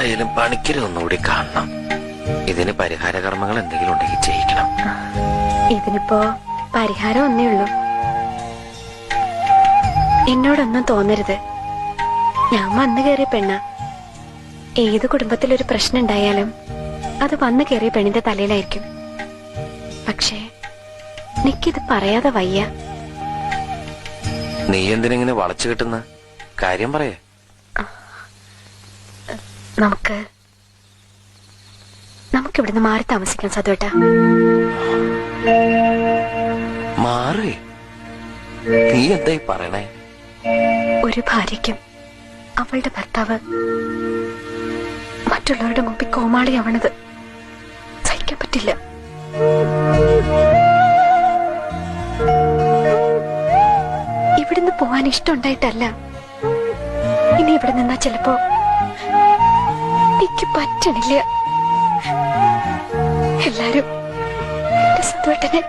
എന്തായാലും പണിക്കരെ ഒന്നുകൂടി കാണണം. ഇതിന് പരിഹാര കർമ്മങ്ങൾ എന്തെങ്കിലും ഉണ്ടെങ്കിൽ ചെയ്യിക്കണം. ഇതിനിപ്പോ പരിഹാരം ഒന്നേ ഉള്ളൂ. എന്നോടൊന്നും തോന്നരുത്. ഞാൻ വന്നു കയറിയ പെണ്ണ. ഏത് കുടുംബത്തിലൊരു പ്രശ്നം ഉണ്ടായാലും അത് വന്നു കയറിയ പെണ്ണിന്റെ തലയിലായിരിക്കും. പക്ഷേ നിക്കിത് പറയാതെ വയ്യ. നീ എന്തിനെങ്ങനെ വളച്ചു കിട്ടുന്ന കാര്യം പറയേ. നമുക്കിവിടുന്ന് മാറി താമസിക്കാം സതുവേട്ടാ. മാറി? നീ എന്തായി പറയണേ? ഒരു ഭാര്യയ്ക്കും അവളുടെ ഭർത്താവ് മറ്റുള്ളവരുടെ മുമ്പിൽ കോമാളിയാവണത് സഹിക്കാൻ പറ്റില്ല. ഇവിടുന്ന് പോവാൻ ഇഷ്ടമുണ്ടായിട്ടല്ല. ഇനി ഇവിടെ നിന്നാ ചിലപ്പോ എനിക്ക് പറ്റണില്ല. എല്ലാരും എന്റെ സതുവേട്ടനെ